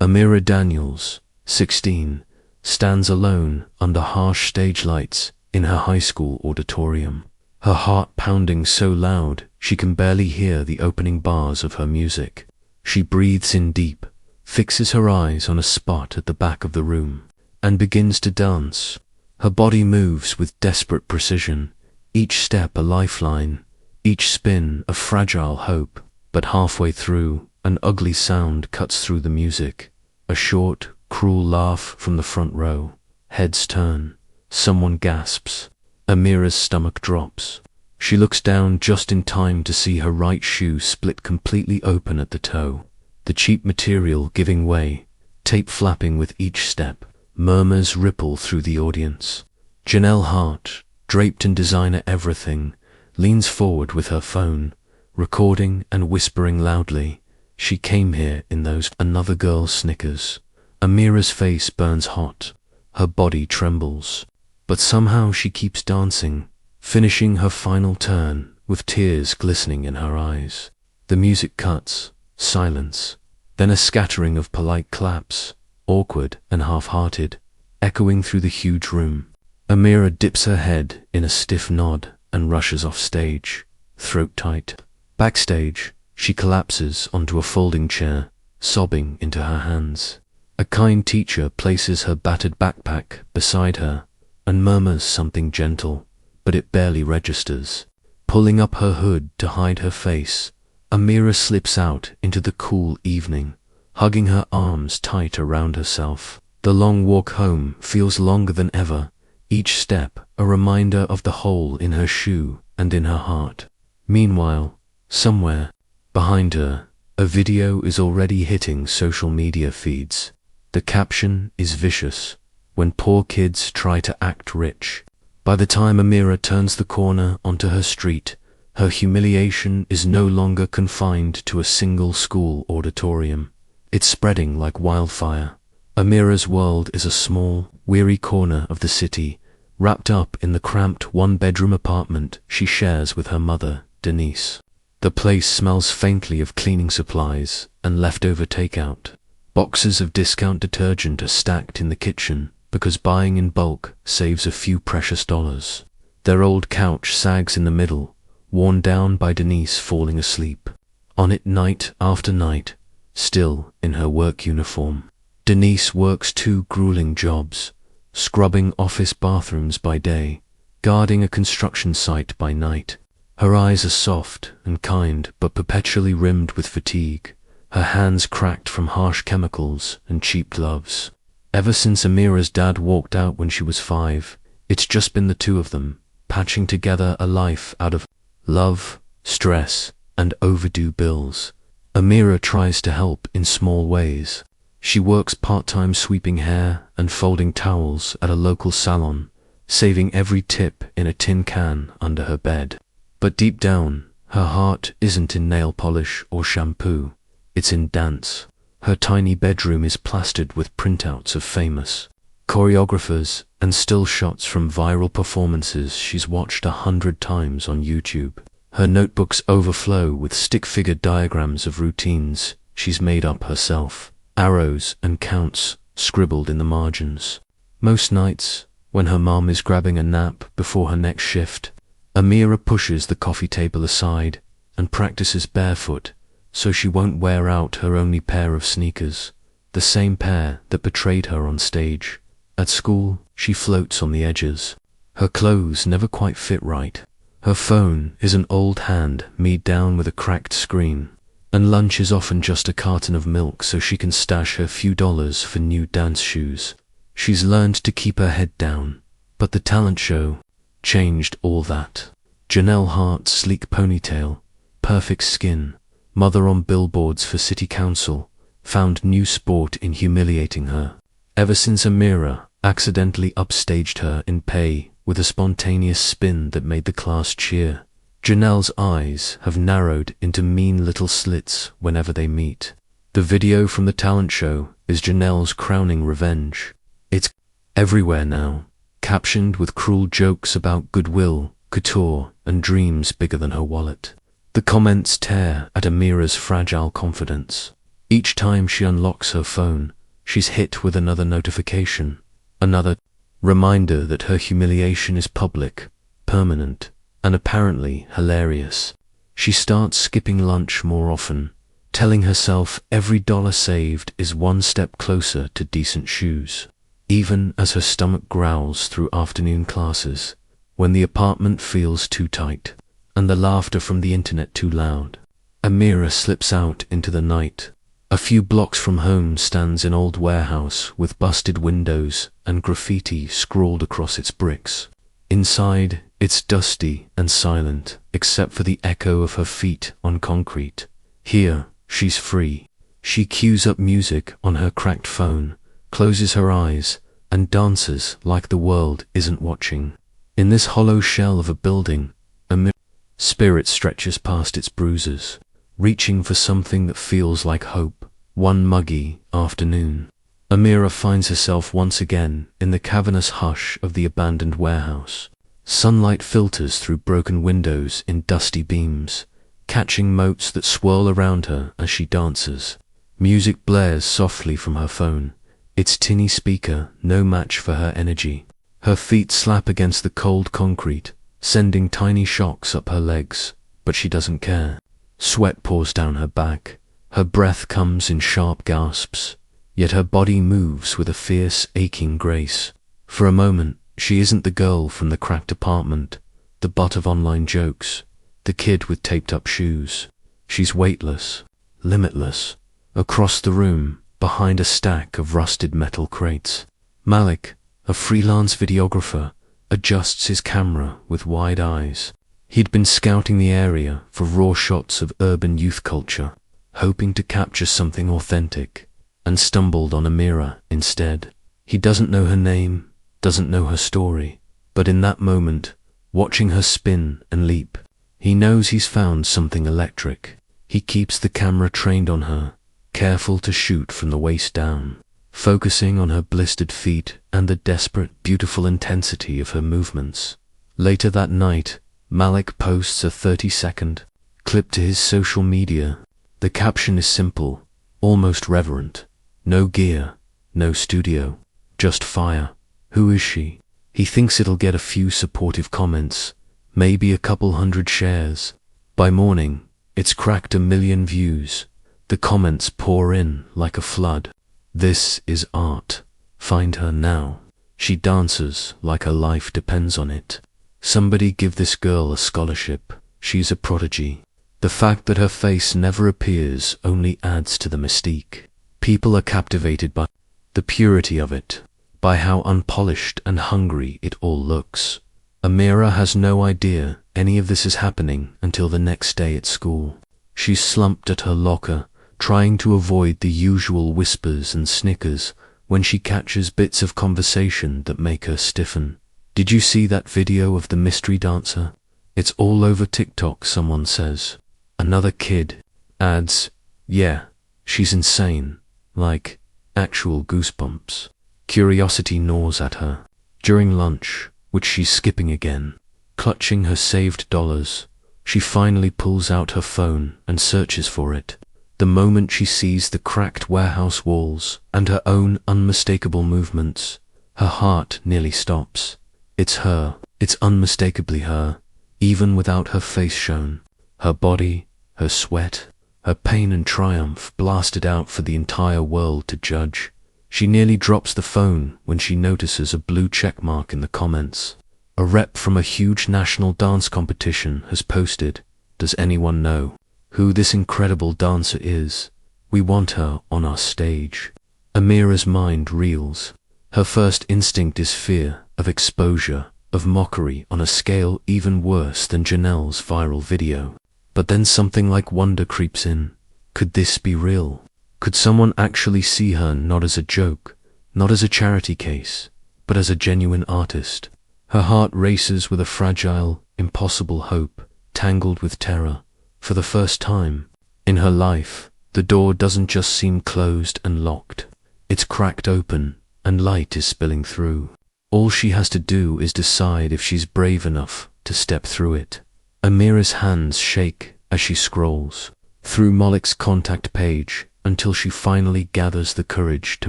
Regina Daniels, 16, stands alone under harsh stage lights in her high school auditorium, her heart pounding so loud she can barely hear the opening bars of her music. She breathes in deep, fixes her eyes on a spot at the back of the room, and begins to dance. Her body moves with desperate precision, each step a lifeline, each spin a fragile hope. But halfway through, an ugly sound cuts through the music. A short, cruel laugh from the front row. Heads turn. Someone gasps. Amira's stomach drops. She looks down just in time to see her right shoe split completely open at the toe, the cheap material giving way, tape flapping with each step. Murmurs ripple through the audience. Janelle Hart, draped in designer everything, leans forward with her phone, recording and whispering loudly. She came here in those. Another girl snickers. Amira's face burns hot. Her body trembles. But somehow she keeps dancing, finishing her final turn with tears glistening in her eyes. The music cuts. Silence. Then a scattering of polite claps, awkward and half-hearted, echoing through the huge room. Amira dips her head in a stiff nod and rushes off stage, throat tight. Backstage, she collapses onto a folding chair, sobbing into her hands. A kind teacher places her battered backpack beside her and murmurs something gentle, but it barely registers. Pulling up her hood to hide her face, Amira slips out into the cool evening, hugging her arms tight around herself. The long walk home feels longer than ever, each step a reminder of the hole in her shoe and in her heart. Meanwhile, somewhere behind her, a video is already hitting social media feeds. The caption is vicious: when poor kids try to act rich. By the time Amira turns the corner onto her street, her humiliation is no longer confined to a single school auditorium. It's spreading like wildfire. Amira's world is a small, weary corner of the city, wrapped up in the cramped one-bedroom apartment she shares with her mother, Denise. The place smells faintly of cleaning supplies and leftover takeout. Boxes of discount detergent are stacked in the kitchen because buying in bulk saves a few precious dollars. Their old couch sags in the middle, worn down by Denise falling asleep. On it night after night, still in her work uniform. Denise works 2 grueling jobs, scrubbing office bathrooms by day, guarding a construction site by night. Her eyes are soft and kind but perpetually rimmed with fatigue, her hands cracked from harsh chemicals and cheap gloves. Ever since Amira's dad walked out when she was 5, it's just been the two of them, patching together a life out of love, stress, and overdue bills. Amira tries to help in small ways. She works part-time sweeping hair and folding towels at a local salon, saving every tip in a tin can under her bed. But deep down, her heart isn't in nail polish or shampoo, it's in dance. Her tiny bedroom is plastered with printouts of famous choreographers and still shots from viral performances she's watched 100 times on YouTube. Her notebooks overflow with stick-figure diagrams of routines she's made up herself, arrows and counts scribbled in the margins. Most nights, when her mom is grabbing a nap before her next shift, Amira pushes the coffee table aside and practices barefoot so she won't wear out her only pair of sneakers, the same pair that betrayed her on stage. At school, she floats on the edges. Her clothes never quite fit right. Her phone is an old hand made down with a cracked screen, and lunch is often just a carton of milk so she can stash her few dollars for new dance shoes. She's learned to keep her head down, but the talent show changed all that. Janelle Hart's sleek ponytail, perfect skin, mother on billboards for city council, found new sport in humiliating her. Ever since Amira accidentally upstaged her in pay with a spontaneous spin that made the class cheer, Janelle's eyes have narrowed into mean little slits whenever they meet. The video from the talent show is Janelle's crowning revenge. It's everywhere now, captioned with cruel jokes about goodwill, couture, and dreams bigger than her wallet. The comments tear at Amira's fragile confidence. Each time she unlocks her phone, she's hit with another notification, another reminder that her humiliation is public, permanent, and apparently hilarious. She starts skipping lunch more often, telling herself every dollar saved is one step closer to decent shoes. Even as her stomach growls through afternoon classes, when the apartment feels too tight, and the laughter from the internet too loud, Amira slips out into the night. A few blocks from home stands an old warehouse with busted windows and graffiti scrawled across its bricks. Inside, it's dusty and silent, except for the echo of her feet on concrete. Here, she's free. She cues up music on her cracked phone, closes her eyes, and dances like the world isn't watching. In this hollow shell of a building, Amira's spirit stretches past its bruises, reaching for something that feels like hope. One muggy afternoon, Amira finds herself once again in the cavernous hush of the abandoned warehouse. Sunlight filters through broken windows in dusty beams, catching motes that swirl around her as she dances. Music blares softly from her phone, its tinny speaker no match for her energy. Her feet slap against the cold concrete, sending tiny shocks up her legs, but she doesn't care. Sweat pours down her back. Her breath comes in sharp gasps, yet her body moves with a fierce, aching grace. For a moment, she isn't the girl from the cracked apartment, the butt of online jokes, the kid with taped-up shoes. She's weightless, limitless. Across the room, behind a stack of rusted metal crates, Malik, a freelance videographer, adjusts his camera with wide eyes. He'd been scouting the area for raw shots of urban youth culture, hoping to capture something authentic, and stumbled on Amira instead. He doesn't know her name, doesn't know her story, but in that moment, watching her spin and leap, he knows he's found something electric. He keeps the camera trained on her, careful to shoot from the waist down, focusing on her blistered feet and the desperate, beautiful intensity of her movements. Later that night, Malik posts a 30-second clip to his social media. The caption is simple, almost reverent. No gear, no studio, just fire. Who is she? He thinks it'll get a few supportive comments, maybe a couple hundred shares. By morning, it's cracked 1 million views. The comments pour in like a flood. This is art. Find her now. She dances like her life depends on it. Somebody give this girl a scholarship. She's a prodigy. The fact that her face never appears only adds to the mystique. People are captivated by the purity of it, by how unpolished and hungry it all looks. Amira has no idea any of this is happening until the next day at school. She's slumped at her locker, trying to avoid the usual whispers and snickers when she catches bits of conversation that make her stiffen. Did you see that video of the mystery dancer? It's all over TikTok, someone says. Another kid adds, yeah, she's insane, like actual goosebumps. Curiosity gnaws at her. During lunch, which she's skipping again, clutching her saved dollars, she finally pulls out her phone and searches for it. The moment she sees the cracked warehouse walls and her own unmistakable movements, her heart nearly stops. It's her. It's unmistakably her, even without her face shown. Her body, her sweat, her pain and triumph blasted out for the entire world to judge. She nearly drops the phone when she notices a blue checkmark in the comments. A rep from a huge national dance competition has posted, "Does anyone know who this incredible dancer is? We want her on our stage." Amira's mind reels. Her first instinct is fear of exposure, of mockery on a scale even worse than Janelle's viral video. But then something like wonder creeps in. Could this be real? Could someone actually see her not as a joke, not as a charity case, but as a genuine artist? Her heart races with a fragile, impossible hope, tangled with terror. For the first time in her life, the door doesn't just seem closed and locked. It's cracked open, and light is spilling through. All she has to do is decide if she's brave enough to step through it. Amira's hands shake as she scrolls through Malik's contact page, until she finally gathers the courage to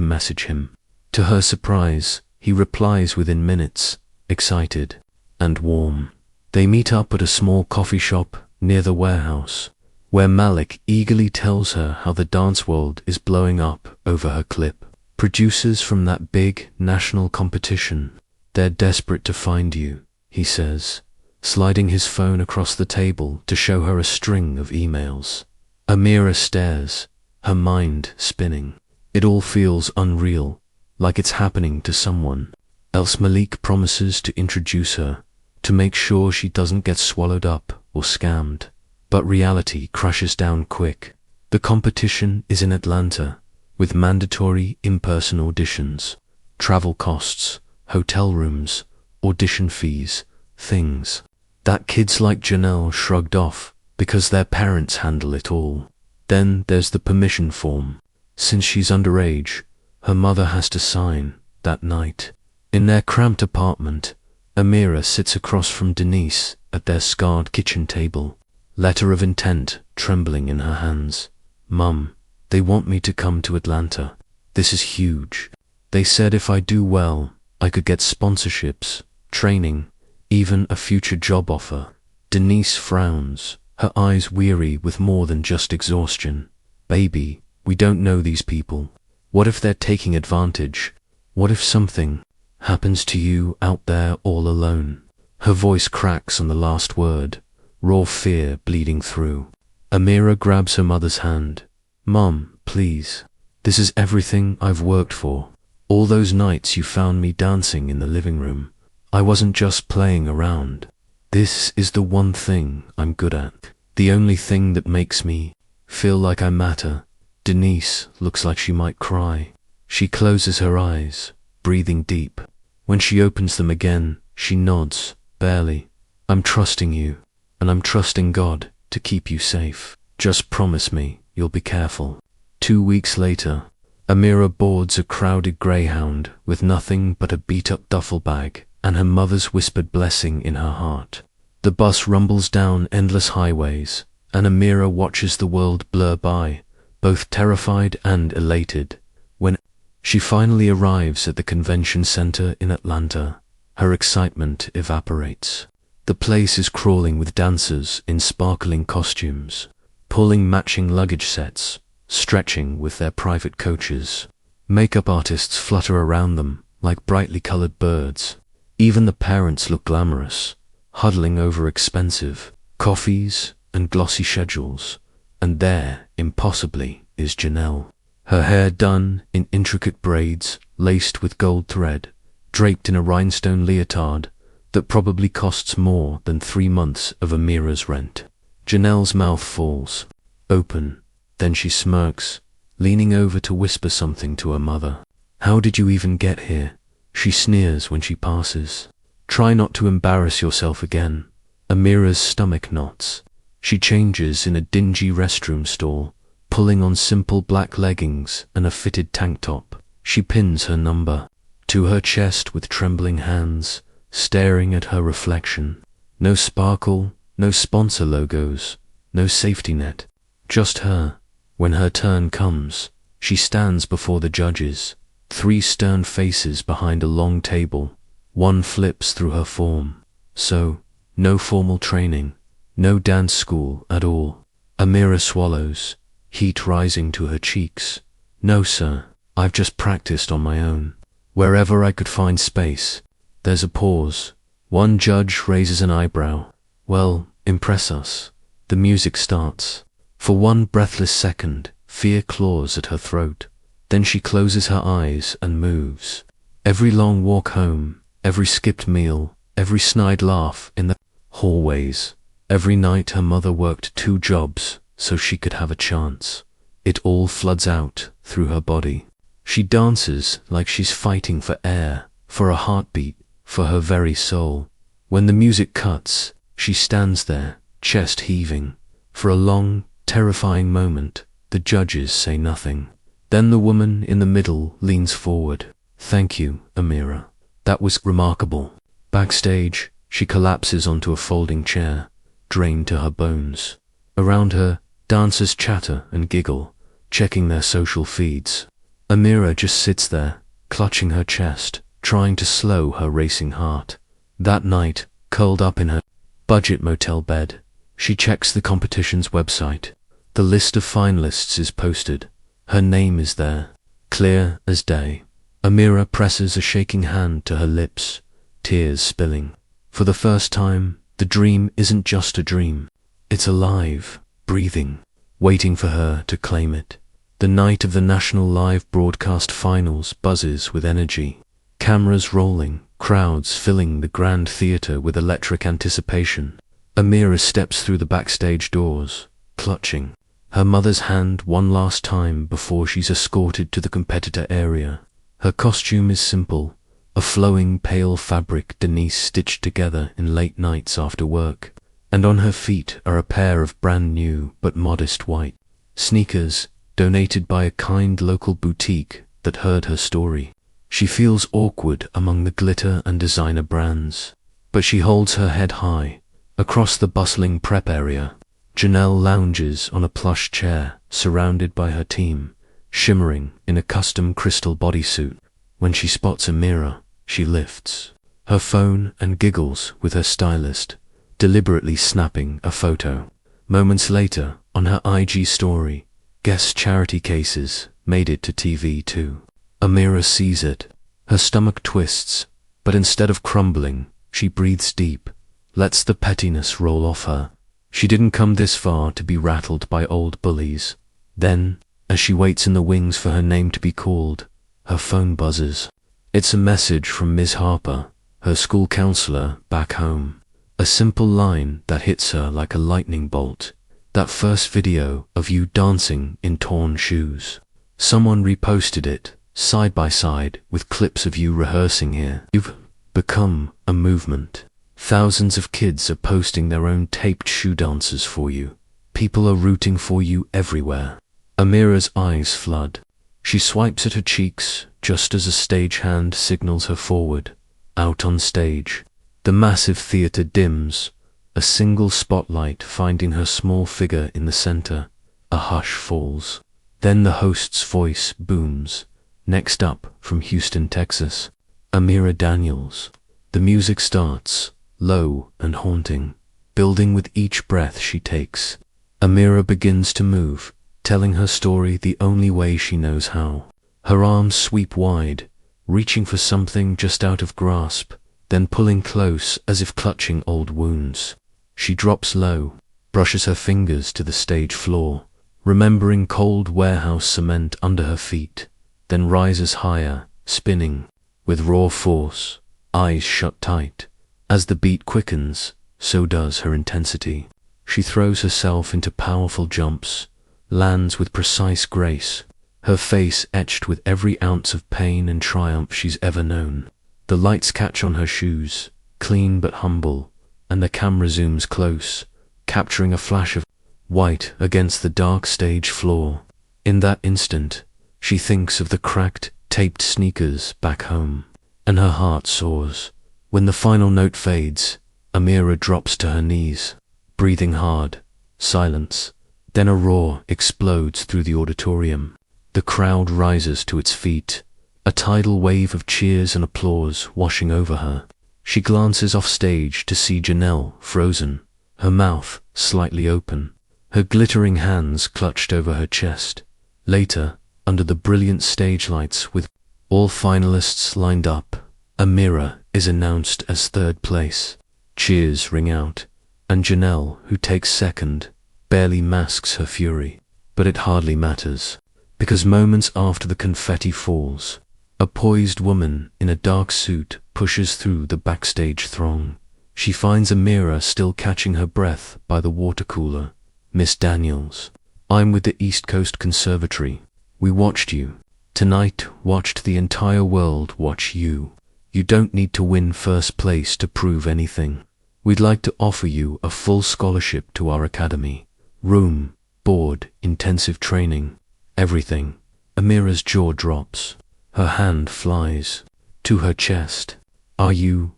message him. To her surprise, he replies within minutes, excited and warm. They meet up at a small coffee shop near the warehouse, where Malik eagerly tells her how the dance world is blowing up over her clip. Producers from that big national competition, they're desperate to find you, he says, sliding his phone across the table to show her a string of emails. Amira stares, her mind spinning. It all feels unreal, like it's happening to someone else. Malik promises to introduce her, to make sure she doesn't get swallowed up or scammed. But reality crashes down quick. The competition is in Atlanta, with mandatory in-person auditions, travel costs, hotel rooms, audition fees, things that kids like Janelle shrugged off because their parents handle it all. Then there's the permission form. Since she's underage, her mother has to sign that night. In their cramped apartment, Amira sits across from Denise at their scarred kitchen table, letter of intent trembling in her hands. Mum, they want me to come to Atlanta. This is huge. They said if I do well, I could get sponsorships, training, even a future job offer. Denise frowns, her eyes weary with more than just exhaustion. Baby, we don't know these people. What if they're taking advantage? What if something happens to you out there all alone? Her voice cracks on the last word, raw fear bleeding through. Amira grabs her mother's hand. Mum, please. This is everything I've worked for. All those nights you found me dancing in the living room. I wasn't just playing around. This is the one thing I'm good at. The only thing that makes me feel like I matter. Denise looks like she might cry. She closes her eyes, breathing deep. When she opens them again, she nods, barely. I'm trusting you, and I'm trusting God to keep you safe. Just promise me you'll be careful. 2 weeks later, Amira boards a crowded Greyhound with nothing but a beat-up duffel bag and her mother's whispered blessing in her heart. The bus rumbles down endless highways, and Amira watches the world blur by, both terrified and elated. When she finally arrives at the convention center in Atlanta, her excitement evaporates. The place is crawling with dancers in sparkling costumes, pulling matching luggage sets, stretching with their private coaches. Makeup artists flutter around them like brightly colored birds. Even the parents look glamorous, huddling over expensive coffees and glossy schedules. And there, impossibly, is Janelle. Her hair done in intricate braids laced with gold thread, draped in a rhinestone leotard that probably costs more than 3 months of Amira's rent. Janelle's mouth falls open, then she smirks, leaning over to whisper something to her mother. How did you even get here? She sneers when she passes. Try not to embarrass yourself again. Amira's stomach knots. She changes in a dingy restroom stall, pulling on simple black leggings and a fitted tank top. She pins her number to her chest with trembling hands, staring at her reflection. No sparkle, no sponsor logos, no safety net. Just her. When her turn comes, she stands before the judges, 3 stern faces behind a long table. One flips through her form. So, no formal training, no dance school at all. Amira swallows, heat rising to her cheeks. No, sir, I've just practiced on my own. Wherever I could find space. There's a pause. One judge raises an eyebrow. Well, impress us. The music starts. For one breathless second, fear claws at her throat. Then she closes her eyes and moves. Every long walk home, every skipped meal, every snide laugh in the hallways. Every night her mother worked 2 jobs so she could have a chance. It all floods out through her body. She dances like she's fighting for air, for a heartbeat, for her very soul. When the music cuts, she stands there, chest heaving. For a long, terrifying moment, the judges say nothing. Then the woman in the middle leans forward. Thank you, Amira. That was remarkable. Backstage, she collapses onto a folding chair, drained to her bones. Around her, dancers chatter and giggle, checking their social feeds. Amira just sits there, clutching her chest, trying to slow her racing heart. That night, curled up in her budget motel bed, she checks the competition's website. The list of finalists is posted. Her name is there, clear as day. Amira presses a shaking hand to her lips, tears spilling. For the first time, the dream isn't just a dream. It's alive, breathing, waiting for her to claim it. The night of the national live broadcast finals buzzes with energy. Cameras rolling, crowds filling the grand theater with electric anticipation. Amira steps through the backstage doors, clutching her mother's hand one last time before she's escorted to the competitor area. Her costume is simple, a flowing pale fabric Denise stitched together in late nights after work, and on her feet are a pair of brand new but modest white sneakers donated by a kind local boutique that heard her story. She feels awkward among the glitter and designer brands, but she holds her head high. Across the bustling prep area, Janelle lounges on a plush chair surrounded by her team, shimmering in a custom crystal bodysuit. When she spots Amira, she lifts her phone and giggles with her stylist, deliberately snapping a photo. Moments later, on her IG story, guest charity cases made it to TV too. Amira sees it. Her stomach twists, but instead of crumbling, she breathes deep, lets the pettiness roll off her. She didn't come this far to be rattled by old bullies. Then, as she waits in the wings for her name to be called, her phone buzzes. It's a message from Ms. Harper, her school counselor back home. A simple line that hits her like a lightning bolt. That first video of you dancing in torn shoes. Someone reposted it, side by side with clips of you rehearsing here. You've become a movement. Thousands of kids are posting their own taped shoe dances for you. People are rooting for you everywhere. Amira's eyes flood. She swipes at her cheeks just as a stagehand signals her forward. Out on stage, the massive theater dims, a single spotlight finding her small figure in the center. A hush falls. Then the host's voice booms. Next up, from Houston, Texas, Amira Daniels. The music starts, low and haunting, building with each breath she takes. Amira begins to move, telling her story the only way she knows how. Her arms sweep wide, reaching for something just out of grasp, then pulling close as if clutching old wounds. She drops low, brushes her fingers to the stage floor, remembering cold warehouse cement under her feet, then rises higher, spinning, with raw force, eyes shut tight. As the beat quickens, so does her intensity. She throws herself into powerful jumps, lands with precise grace, her face etched with every ounce of pain and triumph she's ever known. The lights catch on her shoes, clean but humble, and the camera zooms close, capturing a flash of white against the dark stage floor. In that instant, she thinks of the cracked, taped sneakers back home, and her heart soars. When the final note fades, Amira drops to her knees, breathing hard. Silence. Then a roar explodes through the auditorium. The crowd rises to its feet, a tidal wave of cheers and applause washing over her. She glances off stage to see Janelle frozen, her mouth slightly open, her glittering hands clutched over her chest. Later, under the brilliant stage lights with all finalists lined up, Amira is announced as third place. Cheers ring out, and Janelle, who takes second, barely masks her fury. But it hardly matters, because moments after the confetti falls, a poised woman in a dark suit pushes through the backstage throng. She finds Amira still catching her breath by the water cooler. "Miss Daniels, I'm with the East Coast Conservatory. We watched you. Tonight watched the entire world watch you. You don't need to win first place to prove anything. We'd like to offer you a full scholarship to our academy. Room, board, intensive training, everything." Amira's jaw drops. Her hand flies to her chest. Are you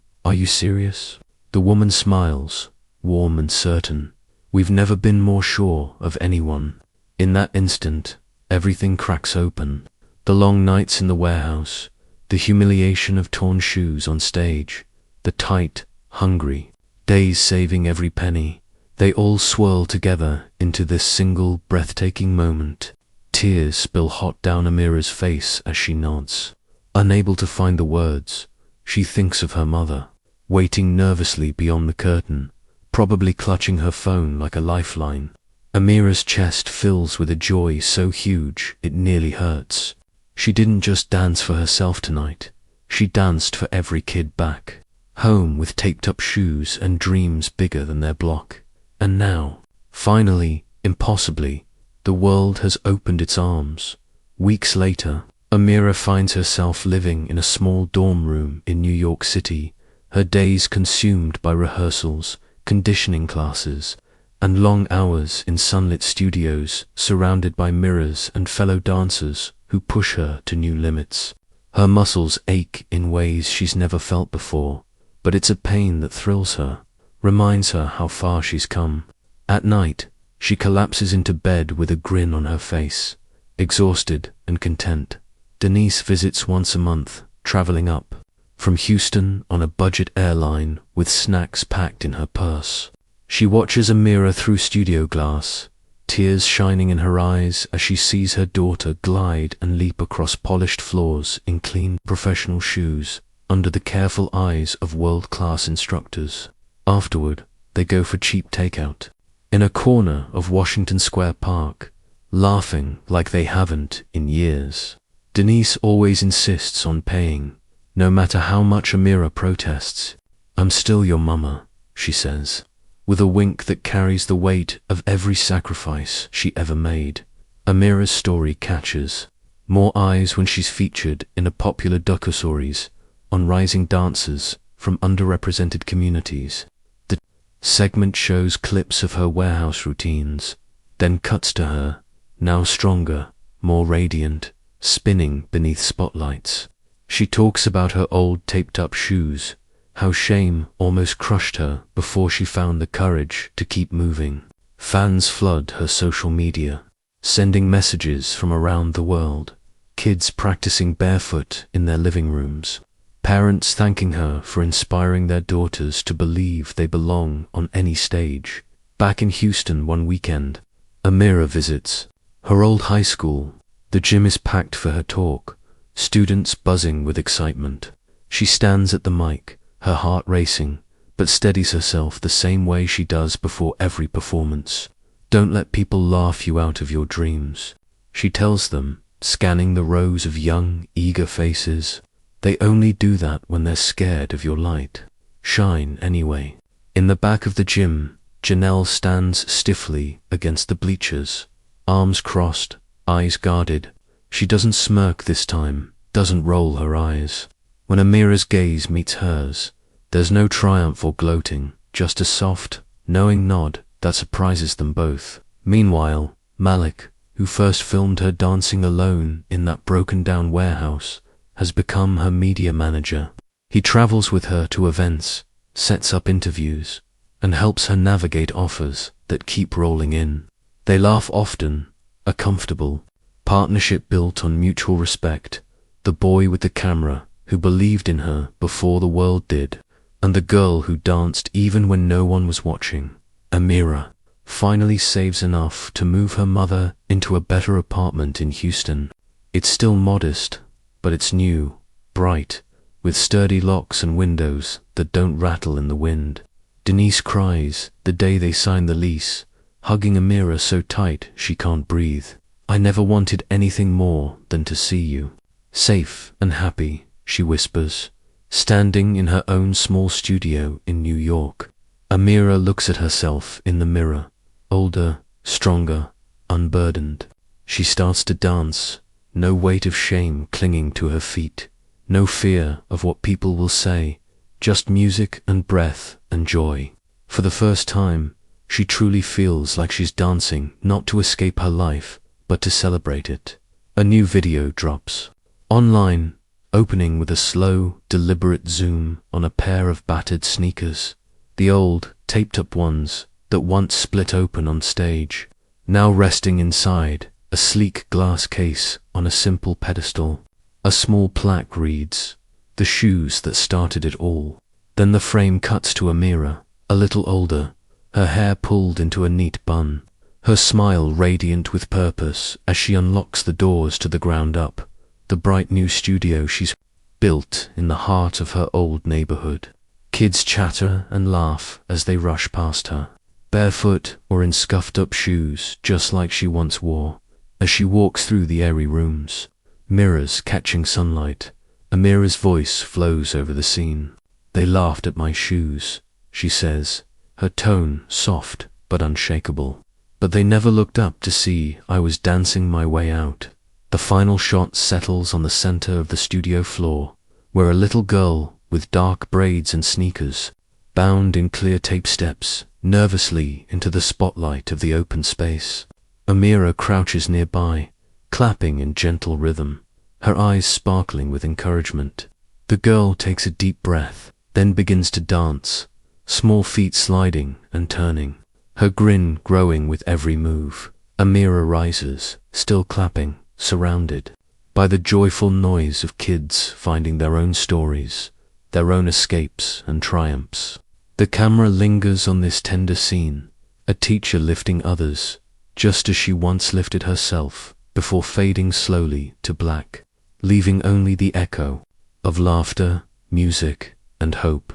serious?" The woman smiles, warm and certain. "We've never been more sure of anyone." In that instant, everything cracks open. The long nights in the warehouse, the humiliation of torn shoes on stage, the tight, hungry days saving every penny, they all swirl together into this single breathtaking moment. Tears spill hot down Amira's face as she nods. Unable to find the words, she thinks of her mother, waiting nervously beyond the curtain, probably clutching her phone like a lifeline. Amira's chest fills with a joy so huge it nearly hurts. She didn't just dance for herself tonight, she danced for every kid back home with taped-up shoes and dreams bigger than their block. And now, finally, impossibly, the world has opened its arms. Weeks later, Amira finds herself living in a small dorm room in New York City, her days consumed by rehearsals, conditioning classes, and long hours in sunlit studios surrounded by mirrors and fellow dancers who push her to new limits. Her muscles ache in ways she's never felt before, but it's a pain that thrills her, reminds her how far she's come. At night, she collapses into bed with a grin on her face, exhausted and content. Denise visits once a month, traveling up from Houston on a budget airline with snacks packed in her purse. She watches Amira through studio glass, tears shining in her eyes as she sees her daughter glide and leap across polished floors in clean professional shoes under the careful eyes of world-class instructors. Afterward, they go for cheap takeout in a corner of Washington Square Park, laughing like they haven't in years. Denise always insists on paying, no matter how much Amira protests. "I'm still your mama," she says, with a wink that carries the weight of every sacrifice she ever made. Amira's story catches more eyes when she's featured in a popular docuseries on rising dancers from underrepresented communities. The segment shows clips of her warehouse routines, then cuts to her, now stronger, more radiant, spinning beneath spotlights. She talks about her old taped-up shoes, how shame almost crushed her before she found the courage to keep moving. Fans flood her social media, sending messages from around the world, kids practicing barefoot in their living rooms, parents thanking her for inspiring their daughters to believe they belong on any stage. Back in Houston one weekend, Amira visits her old high school. The gym is packed for her talk, students buzzing with excitement. She stands at the mic, her heart racing, but steadies herself the same way she does before every performance. "Don't let people laugh you out of your dreams," she tells them, scanning the rows of young, eager faces. "They only do that when they're scared of your light. Shine anyway." In the back of the gym, Janelle stands stiffly against the bleachers, arms crossed, eyes guarded. She doesn't smirk this time, doesn't roll her eyes. When Amira's gaze meets hers, there's no triumph or gloating, just a soft, knowing nod that surprises them both. Meanwhile, Malik, who first filmed her dancing alone in that broken-down warehouse, has become her media manager. He travels with her to events, sets up interviews, and helps her navigate offers that keep rolling in. They laugh often, a comfortable partnership built on mutual respect. The boy with the camera who believed in her before the world did, and the girl who danced even when no one was watching. Amira finally saves enough to move her mother into a better apartment in Houston. It's still modest, but it's new, bright, with sturdy locks and windows that don't rattle in the wind. Denise cries the day they sign the lease, hugging Amira so tight she can't breathe. "I never wanted anything more than to see you safe and happy," she whispers, standing in her own small studio in New York. Amira looks at herself in the mirror, older, stronger, unburdened. She starts to dance, no weight of shame clinging to her feet, no fear of what people will say, just music and breath and joy. For the first time, she truly feels like she's dancing not to escape her life, but to celebrate it. A new video drops online, opening with a slow, deliberate zoom on a pair of battered sneakers, the old, taped-up ones that once split open on stage, now resting inside a a sleek glass case on a simple pedestal. A small plaque reads, "The shoes that started it all." Then the frame cuts to Amira, a little older, her hair pulled into a neat bun, her smile radiant with purpose as she unlocks the doors to the ground up, the bright new studio she's built in the heart of her old neighborhood. Kids chatter and laugh as they rush past her, barefoot or in scuffed-up shoes just like she once wore. As she walks through the airy rooms, mirrors catching sunlight, Amira's voice flows over the scene. "They laughed at my shoes," she says, her tone soft but unshakable. "But they never looked up to see I was dancing my way out." The final shot settles on the center of the studio floor, where a little girl with dark braids and sneakers, bound in clear tape steps, nervously into the spotlight of the open space. Amira crouches nearby, clapping in gentle rhythm, her eyes sparkling with encouragement. The girl takes a deep breath, then begins to dance, small feet sliding and turning, her grin growing with every move. Amira rises, still clapping, surrounded by the joyful noise of kids finding their own stories, their own escapes and triumphs. The camera lingers on this tender scene, a teacher lifting others, just as she once lifted herself, before fading slowly to black, leaving only the echo of laughter, music, and hope.